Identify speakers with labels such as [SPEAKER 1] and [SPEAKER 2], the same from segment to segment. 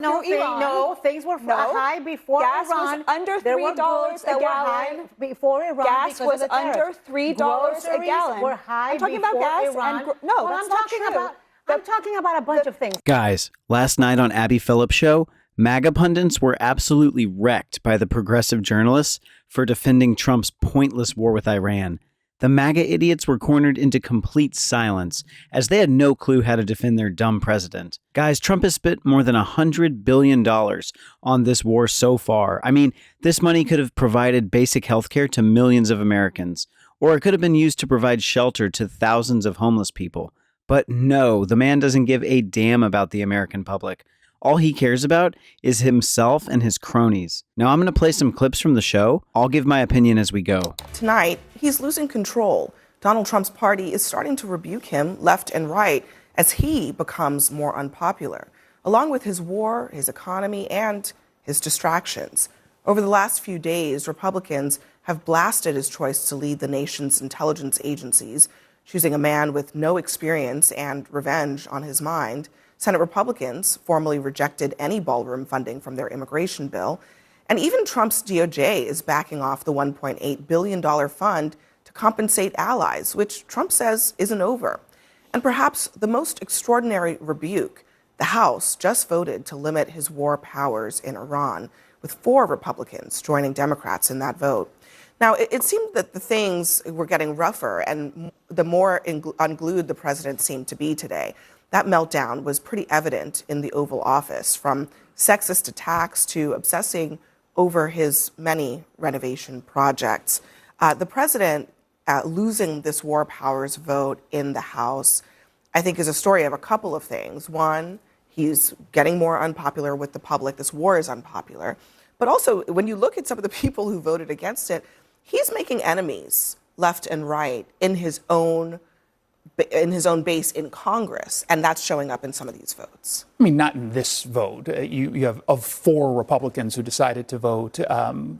[SPEAKER 1] No,
[SPEAKER 2] Iran.
[SPEAKER 1] No, things were high before
[SPEAKER 2] Gas
[SPEAKER 1] Iran.
[SPEAKER 2] Was under $3 a gallon.
[SPEAKER 1] Before Iran.
[SPEAKER 2] Gas was under $3 a gallon.
[SPEAKER 1] Were high.
[SPEAKER 2] I'm talking about gas
[SPEAKER 1] Iran.
[SPEAKER 2] and no, that's not true.
[SPEAKER 1] I'm talking about a bunch of things.
[SPEAKER 3] Guys, last night on Abby Phillip show, MAGA pundits were absolutely wrecked by the progressive journalists for defending Trump's pointless war with Iran. The MAGA idiots were cornered into complete silence, as they had no clue how to defend their dumb president. Guys, Trump has spent more than $100 billion on this war so far. I mean, this money could have provided basic health care to millions of Americans, or it could have been used to provide shelter to thousands of homeless people. But no, the man doesn't give a damn about the American public. All he cares about is himself and his cronies. Now I'm going to play some clips from the show. I'll give my opinion as we go.
[SPEAKER 4] Tonight, he's losing control. Donald Trump's party is starting to rebuke him left and right as he becomes more unpopular, along with his war, his economy, and his distractions. Over the last few days, Republicans have blasted his choice to lead the nation's intelligence agencies, choosing a man with no experience and revenge on his mind. Senate Republicans formally rejected any ballroom funding from their immigration bill. And even Trump's DOJ is backing off the $1.8 billion fund to compensate allies, which Trump says isn't over. And perhaps the most extraordinary rebuke, the House just voted to limit his war powers in Iran, with 4 Republicans joining Democrats in that vote. Now, it seemed that the things were getting rougher, and the more unglued the president seemed to be today. That meltdown was pretty evident in the Oval Office, from sexist attacks to obsessing over his many renovation projects. The president losing this war powers vote in the House, I think, is a story of a couple of things. One, he's getting more unpopular with the public. This war is unpopular. But also, when you look at some of the people who voted against it, he's making enemies left and right in his own base in Congress, and that's showing up in some of these votes.
[SPEAKER 5] I mean, not in this vote. You have, of 4 Republicans who decided to vote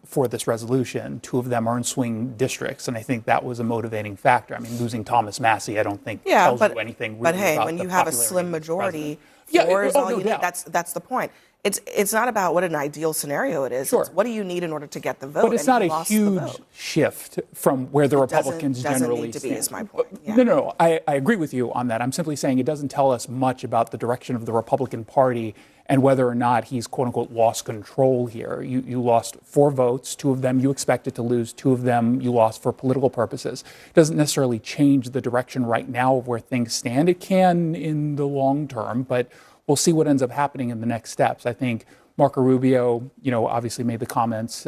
[SPEAKER 5] for this resolution, 2 of them are in swing districts, and I think that was a motivating factor. I mean, losing Thomas Massey, I don't think tells you anything really.
[SPEAKER 4] But hey,
[SPEAKER 5] about
[SPEAKER 4] when
[SPEAKER 5] the
[SPEAKER 4] you have a
[SPEAKER 5] popularity
[SPEAKER 4] slim
[SPEAKER 5] of the
[SPEAKER 4] majority,
[SPEAKER 5] president.
[SPEAKER 4] war is all you need. That's the point. It's not about what an ideal scenario it is.
[SPEAKER 5] Sure.
[SPEAKER 4] It's what do you need in order to get the vote?
[SPEAKER 5] But it's not a huge shift from where the Republicans
[SPEAKER 4] Doesn't
[SPEAKER 5] generally
[SPEAKER 4] need to
[SPEAKER 5] stand.
[SPEAKER 4] be, is my point. Yeah.
[SPEAKER 5] No. I agree with you on that. I'm simply saying it doesn't tell us much about the direction of the Republican Party and whether or not he's, quote unquote, lost control here. You lost 4 votes. 2 of them you expected to lose. 2 of them you lost for political purposes. It doesn't necessarily change the direction right now of where things stand. It can in the long term, but we'll see what ends up happening in the next steps. I think Marco Rubio, obviously made the comments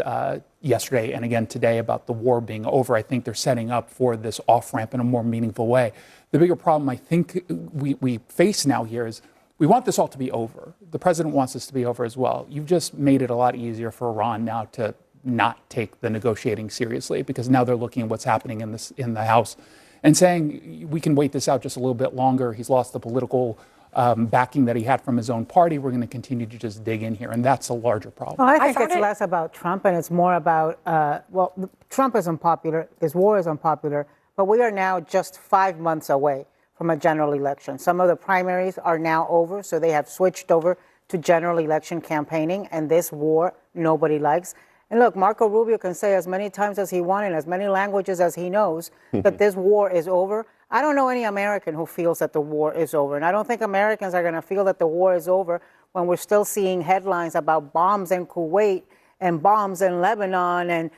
[SPEAKER 5] yesterday and again today about the war being over. I think they're setting up for this off-ramp in a more meaningful way. The bigger problem I think we face now here is we want this all to be over. The president wants this to be over as well. You've just made it a lot easier for Iran now to not take the negotiating seriously, because now they're looking at what's happening in the House and saying we can wait this out just a little bit longer. He's lost the political backing that he had from his own party. We're going to continue to just dig in here, and that's a larger problem.
[SPEAKER 1] Well, I think it's less about Trump, and it's more about, Trump is unpopular, his war is unpopular, but we are now just 5 months away from a general election. Some of the primaries are now over, so they have switched over to general election campaigning, and this war nobody likes. And look, Marco Rubio can say as many times as he wants in as many languages as he knows that this war is over. I don't know any American who feels that the war is over. And I don't think Americans are going to feel that the war is over when we're still seeing headlines about bombs in Kuwait and bombs in Lebanon and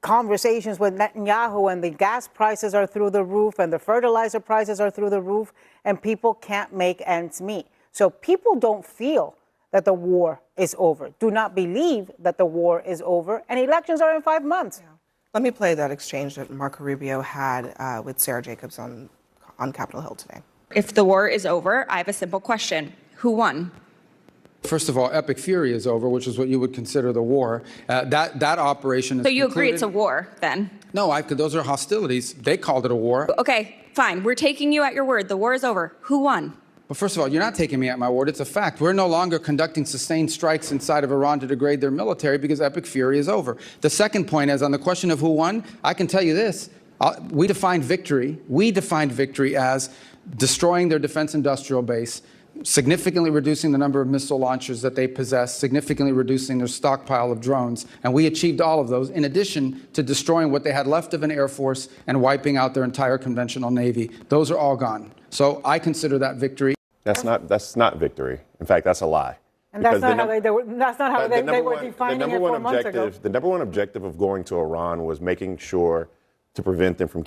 [SPEAKER 1] conversations with Netanyahu, and the gas prices are through the roof and the fertilizer prices are through the roof, and people can't make ends meet. So people don't feel that the war is over, do not believe that the war is over, and elections are in 5 months. Yeah.
[SPEAKER 4] Let me play that exchange that Marco Rubio had with Sarah Jacobs on Capitol Hill today.
[SPEAKER 6] If the war is over, I have a simple question. Who won?
[SPEAKER 7] First of all, epic fury is over, which is what you would consider the war. That operation is
[SPEAKER 6] So you agree
[SPEAKER 7] concluded.
[SPEAKER 6] it's a war, then?
[SPEAKER 7] No, those are hostilities. They called it a war.
[SPEAKER 6] Okay, fine. We're taking you at your word. The war is over. Who won?
[SPEAKER 7] Well, first of all, you're not taking me at my word. It's a fact. We're no longer conducting sustained strikes inside of Iran to degrade their military because epic fury is over. The second point is, on the question of who won, I can tell you this. We defined victory as destroying their defense industrial base, significantly reducing the number of missile launchers that they possess, significantly reducing their stockpile of drones. And we achieved all of those, in addition to destroying what they had left of an Air Force and wiping out their entire conventional Navy. Those are all gone. So I consider that victory.
[SPEAKER 8] That's not victory. In fact, that's a lie.
[SPEAKER 1] And that's not how they were defining it 4 months ago.
[SPEAKER 8] The number one objective of going to Iran was making sure to prevent them from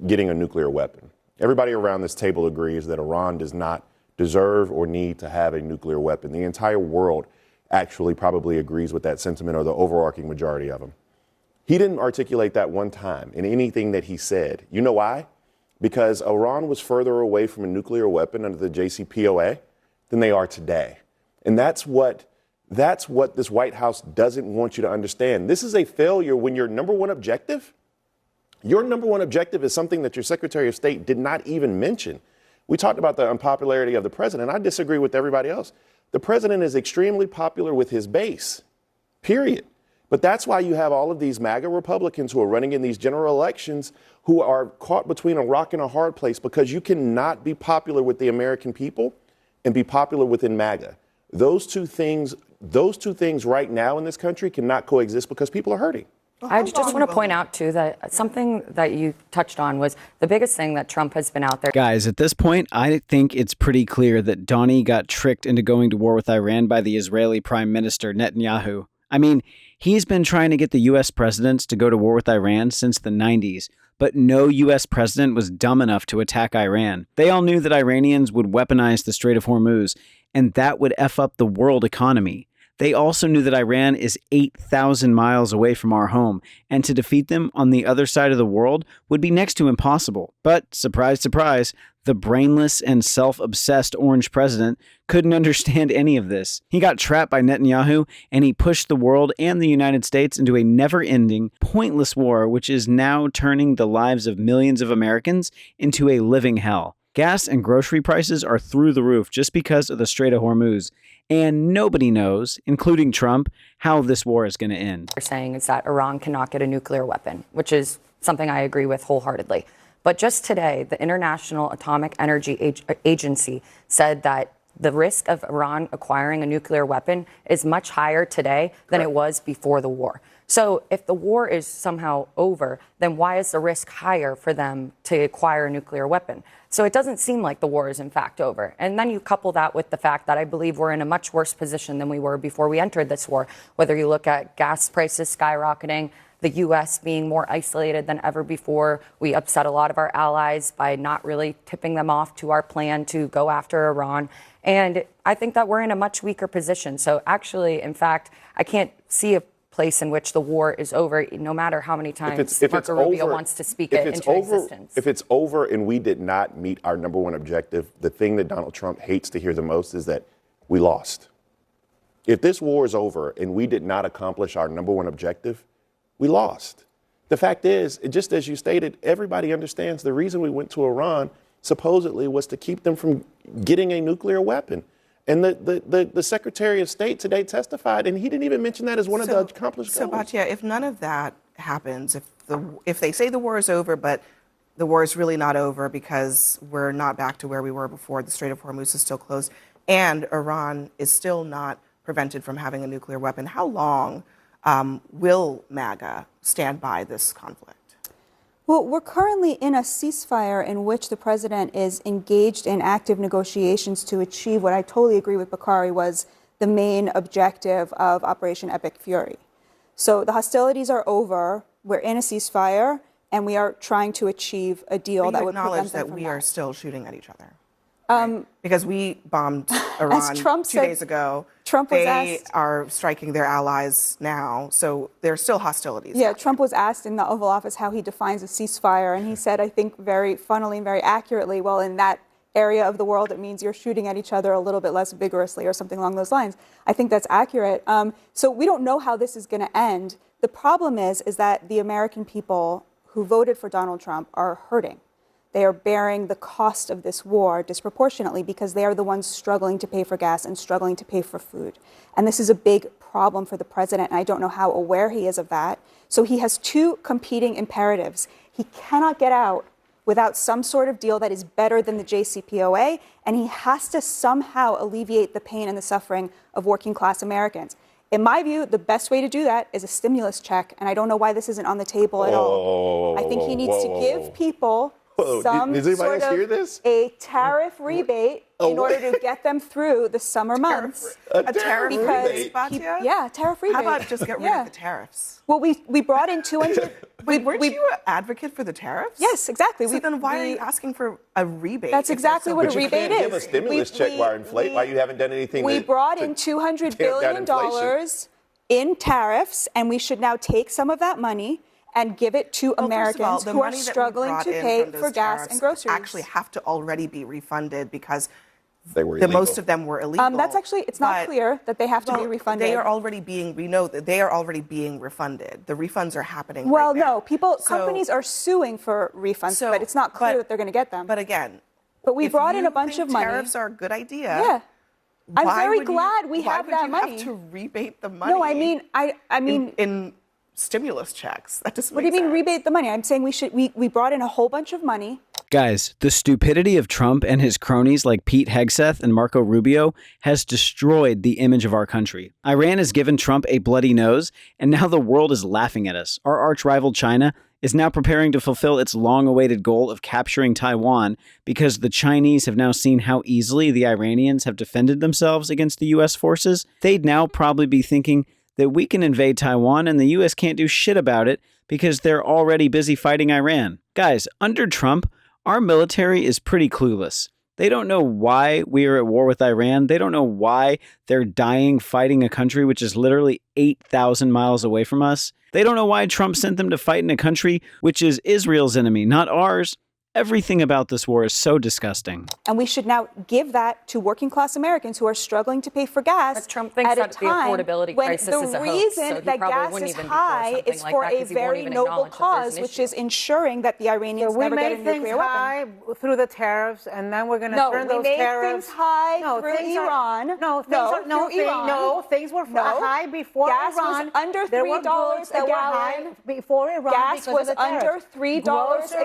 [SPEAKER 8] getting a nuclear weapon. Everybody around this table agrees that Iran does not deserve or need to have a nuclear weapon. The entire world actually probably agrees with that sentiment, or the overarching majority of them. He didn't articulate that one time in anything that he said. You know why? Because Iran was further away from a nuclear weapon under the JCPOA than they are today. And that's what this White House doesn't want you to understand. This is a failure when your number one objective is something that your Secretary of State did not even mention. We talked about the unpopularity of the president. I disagree with everybody else. The president is extremely popular with his base, period. But that's why you have all of these MAGA Republicans who are running in these general elections who are caught between a rock and a hard place, because you cannot be popular with the American people and be popular within MAGA. Those two things right now in this country cannot coexist, because people are hurting.
[SPEAKER 9] I just want to point out, too, that something that you touched on was the biggest thing that Trump has been out there.
[SPEAKER 3] Guys, at this point, I think it's pretty clear that Donnie got tricked into going to war with Iran by the Israeli Prime Minister Netanyahu. I mean, he's been trying to get the U.S. presidents to go to war with Iran since the 90s, but no U.S. president was dumb enough to attack Iran. They all knew that Iranians would weaponize the Strait of Hormuz, and that would F up the world economy. They also knew that Iran is 8,000 miles away from our home, and to defeat them on the other side of the world would be next to impossible. But, surprise, surprise, the brainless and self-obsessed orange president couldn't understand any of this. He got trapped by Netanyahu, and he pushed the world and the United States into a never-ending, pointless war, which is now turning the lives of millions of Americans into a living hell. Gas and grocery prices are through the roof just because of the Strait of Hormuz. And nobody knows, including Trump, how this war is going to end.
[SPEAKER 9] They're saying is that Iran cannot get a nuclear weapon, which is something I agree with wholeheartedly. But just today, the International Atomic Energy Agency said that the risk of Iran acquiring a nuclear weapon is much higher today than it was before the war. So if the war is somehow over, then why is the risk higher for them to acquire a nuclear weapon? So it doesn't seem like the war is in fact over. And then you couple that with the fact that I believe we're in a much worse position than we were before we entered this war. Whether you look at gas prices skyrocketing, the U.S. being more isolated than ever before. We upset a lot of our allies by not really tipping them off to our plan to go after Iran. And I think that we're in a much weaker position. So actually, in fact, I can't see a place in which the war is over, no matter how many times Marco Rubio wants to speak it into existence.
[SPEAKER 8] If it's over and we did not meet our number one objective, the thing that Donald Trump hates to hear the most is that we lost. If this war is over and we did not accomplish our number one objective, we lost. The fact is, just as you stated, everybody understands the reason we went to Iran supposedly was to keep them from getting a nuclear weapon. And the Secretary of State today testified, and he didn't even mention that as one of the accomplished goals.
[SPEAKER 4] So, Batya, if none of that happens, if they say the war is over, but the war is really not over because we're not back to where we were before, the Strait of Hormuz is still closed, and Iran is still not prevented from having a nuclear weapon, how long will MAGA stand by this conflict?
[SPEAKER 2] Well, we're currently in a ceasefire in which the president is engaged in active negotiations to achieve what I totally agree with Bakari was the main objective of Operation Epic Fury. So the hostilities are over, we're in a ceasefire, and we are trying to achieve a deal that would prevent them from
[SPEAKER 4] we are still shooting at each other. Right? Because we bombed Iran 2 days ago. They are striking their allies now, so there's still hostilities.
[SPEAKER 2] Yeah, Trump was asked in the Oval Office how he defines a ceasefire, and he said, I think very funnily and very accurately, well, in that area of the world, it means you're shooting at each other a little bit less vigorously or something along those lines. I think that's accurate. So we don't know how this is going to end. The problem is that the American people who voted for Donald Trump are hurting. They are bearing the cost of this war disproportionately because they are the ones struggling to pay for gas and struggling to pay for food. And this is a big problem for the president, and I don't know how aware he is of that. So he has two competing imperatives. He cannot get out without some sort of deal that is better than the JCPOA, and he has to somehow alleviate the pain and the suffering of working class Americans. In my view, the best way to do that is a stimulus check, and I don't know why this isn't on the table at all. I think he needs to give people some sort of a tariff rebate in order to get them through the summer months.
[SPEAKER 4] A tariff rebate?
[SPEAKER 2] Yeah, tariff rebate.
[SPEAKER 4] How about just get rid of the tariffs?
[SPEAKER 2] Well, we brought in 200.
[SPEAKER 4] Weren't you an advocate for the tariffs?
[SPEAKER 2] Yes, exactly.
[SPEAKER 4] So then why are you asking for a rebate?
[SPEAKER 2] That's exactly what a rebate is.
[SPEAKER 8] Give a stimulus check why you haven't done anything.
[SPEAKER 2] We brought in $200 billion in tariffs, and we should now take some of that money and give it to Americans who are struggling to pay for gas and groceries.
[SPEAKER 4] Actually have to already be refunded because
[SPEAKER 8] most
[SPEAKER 4] of them were illegal.
[SPEAKER 2] That's actually, it's not clear that they have to be refunded.
[SPEAKER 4] They are already we know that they are already being refunded. The refunds are happening
[SPEAKER 2] Well,
[SPEAKER 4] right now.
[SPEAKER 2] no, companies are suing for refunds, but it's not clear that they're going to get them.
[SPEAKER 4] But again,
[SPEAKER 2] we brought in a bunch of money.
[SPEAKER 4] Tariffs are a good idea.
[SPEAKER 2] Yeah. I'm very glad we have that money.
[SPEAKER 4] Why would you have to rebate the money?
[SPEAKER 2] No, I mean
[SPEAKER 4] in stimulus checks. That doesn't
[SPEAKER 2] What do you mean rebate the money? I'm saying we brought in a whole bunch of money.
[SPEAKER 3] Guys, the stupidity of Trump and his cronies like Pete Hegseth and Marco Rubio has destroyed the image of our country. Iran has given Trump a bloody nose, and now the world is laughing at us. Our arch rival China is now preparing to fulfill its long-awaited goal of capturing Taiwan because the Chinese have now seen how easily the Iranians have defended themselves against the U.S. forces. They'd now probably be thinking that we can invade Taiwan and the U.S. can't do shit about it because they're already busy fighting Iran. Guys, under Trump, our military is pretty clueless. They don't know why we are at war with Iran. They don't know why they're dying fighting a country which is literally 8,000 miles away from us. They don't know why Trump sent them to fight in a country which is Israel's enemy, not ours. Everything about this war is so disgusting.
[SPEAKER 2] And we should now give that to working class Americans who are struggling to pay for gas.
[SPEAKER 9] But Trump thinks that the affordability crisis is a hoax, so he
[SPEAKER 2] reason that gas is high is for a very noble cause, which is ensuring that the Iranians never get a nuclear weapon.
[SPEAKER 1] We made things high through the tariffs, and then we're going to turn those tariffs.
[SPEAKER 2] No, we made things high through Iran.
[SPEAKER 1] Things were high before Iran.
[SPEAKER 2] Gas was under $3 a gallon.
[SPEAKER 1] Before Iran,
[SPEAKER 2] gas was under $3 a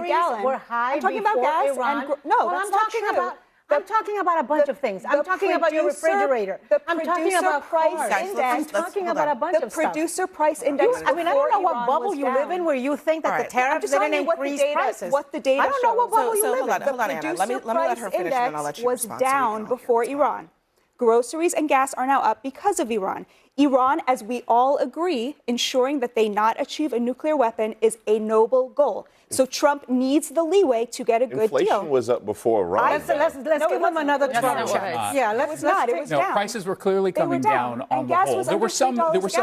[SPEAKER 2] gallon.
[SPEAKER 1] Were high.
[SPEAKER 2] I'm talking about gas
[SPEAKER 1] Iran.
[SPEAKER 2] That's not true.
[SPEAKER 1] I'm talking about a bunch of things. I'm talking about your refrigerator. I'm talking about
[SPEAKER 2] price index.
[SPEAKER 1] I'm talking about a bunch of stuff.
[SPEAKER 2] The producer price index.
[SPEAKER 1] I don't know what bubble you live in where you think that the tariffs didn't increase prices.
[SPEAKER 2] What the data shows.
[SPEAKER 1] I don't know what bubble you live in.
[SPEAKER 4] Hold on, Anna. Let me let her finish, and then I'll let you respond.
[SPEAKER 2] Was down before Iran. Groceries and gas are now up because of Iran. Iran, as we all agree, ensuring that they not achieve a nuclear weapon is a noble goal. So Trump needs the leeway to get a good deal.
[SPEAKER 8] Inflation was up before Iran.
[SPEAKER 1] Let's give him another Trump check. Yeah, let's not.
[SPEAKER 2] It was down.
[SPEAKER 5] Prices were clearly coming down on the whole. There were some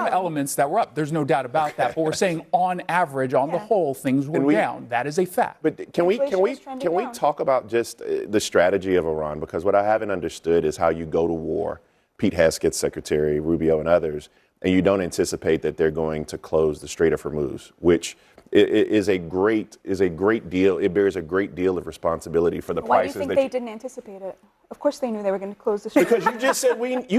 [SPEAKER 5] elements that were up. There's no doubt about that. But we're saying on average, on the whole, things were down. That is a fact.
[SPEAKER 8] But can we talk about just the strategy of Iran? Because what I haven't understood is how you go to war. Pete Hegseth, Secretary Rubio, and others, and you don't anticipate that they're going to close the Strait of Hormuz, which is a great deal. It bears a great deal of responsibility for the prices.
[SPEAKER 2] Why do you think they didn't anticipate it? Of course they knew they were going to close the Strait.
[SPEAKER 8] Because you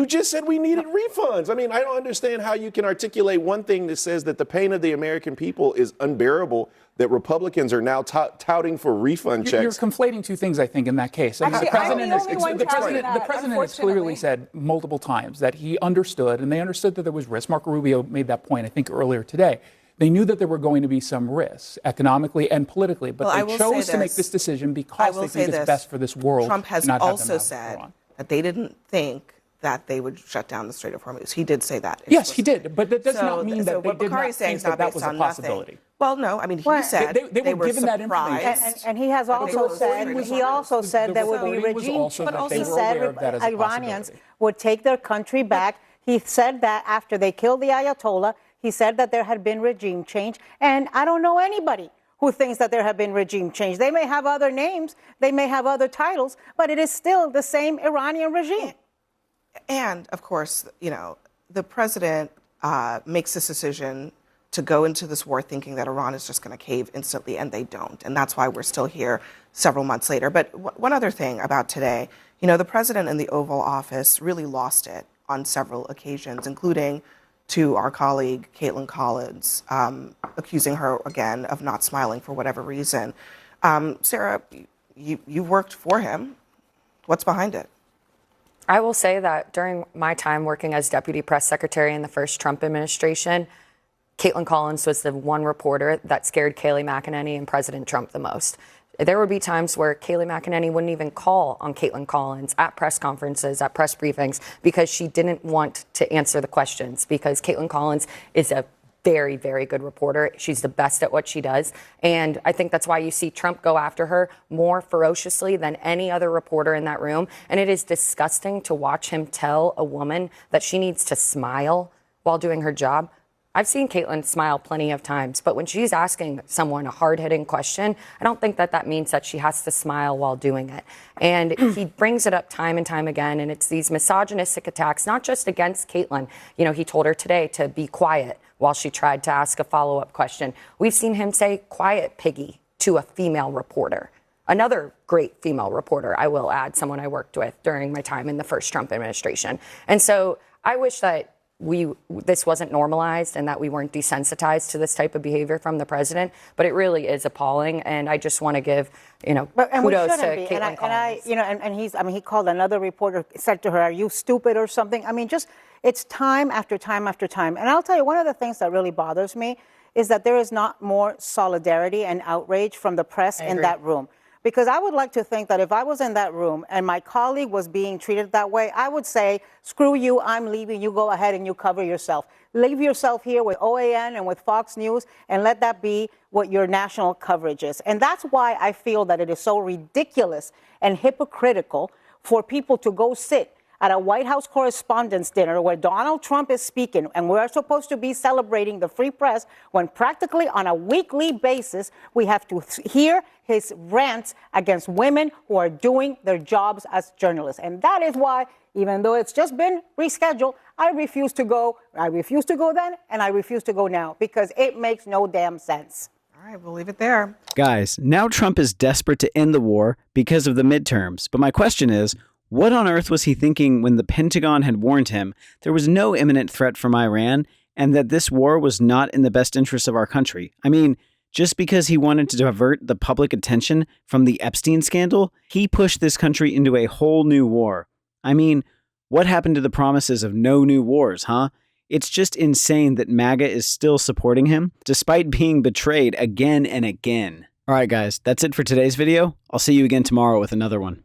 [SPEAKER 8] just said we needed refunds. I mean, I don't understand how you can articulate one thing that says that the pain of the American people is unbearable, that Republicans are now touting for refund checks.
[SPEAKER 5] You're conflating two things, I think, in that case.
[SPEAKER 2] Actually,
[SPEAKER 5] the president has clearly said multiple times that he understood, and they understood that there was risk. Marco Rubio made that point, I think, earlier today. They knew that there were going to be some risks economically and politically, but they chose to make this decision because they think it's best for this world.
[SPEAKER 4] Trump has also said that they didn't think that they would shut down the Strait of Hormuz. He did say that.
[SPEAKER 5] Yes, he did, but that does not mean that they did not think that was a possibility.
[SPEAKER 4] Well, no, I mean, he said
[SPEAKER 5] they were given that
[SPEAKER 1] information. And he has also said there would be regime change. But he said Iranians would take their country back. He said that after they killed the Ayatollah, he said that there had been regime change. And I don't know anybody who thinks that there had been regime change. They may have other names, they may have other titles, but it is still the same Iranian regime.
[SPEAKER 4] And, of course, the president makes this decision to go into this war thinking that Iran is just going to cave instantly, and they don't. And that's why we're still here several months later. But one other thing about today, the president in the Oval Office really lost it on several occasions, including to our colleague, Caitlin Collins, accusing her again of not smiling for whatever reason. Sarah, you worked for him. What's behind it?
[SPEAKER 9] I will say that during my time working as deputy press secretary in the first Trump administration, Caitlin Collins was the one reporter that scared Kayleigh McEnany and President Trump the most. There would be times where Kayleigh McEnany wouldn't even call on Caitlin Collins at press conferences, at press briefings, because she didn't want to answer the questions, because Caitlin Collins is a very, very good reporter. She's the best at what she does. And I think that's why you see Trump go after her more ferociously than any other reporter in that room. And it is disgusting to watch him tell a woman that she needs to smile while doing her job. I've seen Caitlin smile plenty of times, but when she's asking someone a hard-hitting question, I don't think that means that she has to smile while doing it. And he brings it up time and time again, and it's these misogynistic attacks, not just against Caitlin. You know, he told her today to be quiet while she tried to ask a follow-up question. We've seen him say, "Quiet, piggy," to a female reporter. Another great female reporter, I will add, someone I worked with during my time in the first Trump administration. And so I wish that this wasn't normalized and that we weren't desensitized to this type of behavior from the president, but it really is appalling. And I just want to give, kudos to Caitlin Collins.
[SPEAKER 1] And he called another reporter, said to her, "Are you stupid or something?" I mean, it's time after time after time. And I'll tell you, one of the things that really bothers me is that there is not more solidarity and outrage from the press in that room. Because I would like to think that if I was in that room and my colleague was being treated that way, I would say, "Screw you, I'm leaving, you go ahead and you cover yourself. Leave yourself here with OAN and with Fox News and let that be what your national coverage is." And that's why I feel that it is so ridiculous and hypocritical for people to go sit at a White House Correspondents' Dinner where Donald Trump is speaking, and we're supposed to be celebrating the free press, when practically on a weekly basis we have to hear his rants against women who are doing their jobs as journalists. And that is why, even though it's just been rescheduled, I refuse to go. I refused to go then, and I refuse to go now, because it makes no damn sense.
[SPEAKER 4] All right, we'll leave it there.
[SPEAKER 3] Guys, now Trump is desperate to end the war because of the midterms. But my question is, what on earth was he thinking when the Pentagon had warned him there was no imminent threat from Iran and that this war was not in the best interest of our country? I mean, just because he wanted to divert the public attention from the Epstein scandal, he pushed this country into a whole new war. I mean, what happened to the promises of no new wars, huh? It's just insane that MAGA is still supporting him, despite being betrayed again and again. All right, guys, that's it for today's video. I'll see you again tomorrow with another one.